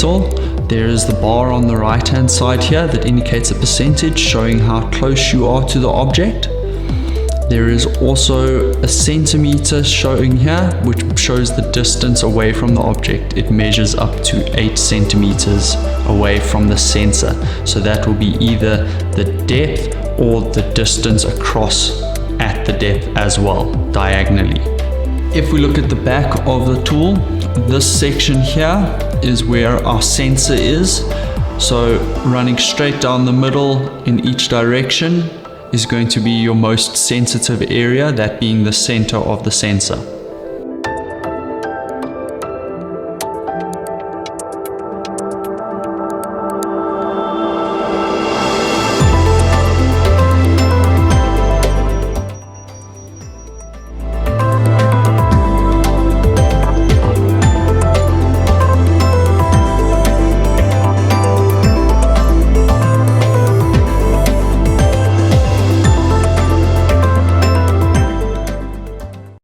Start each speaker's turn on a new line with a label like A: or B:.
A: metal. There is the bar on the right hand side here that indicates a percentage showing how close you are to the object. There is also a centimeter showing here, which shows the distance away from the object. It measures up to 8 centimeters away from the sensor. So that will be either the depth or the distance across at the depth as well, diagonally. If we look at the back of the tool, this section here is where our sensor is. So running straight down the middle in each direction is going to be your most sensitive area, that being the center of the sensor.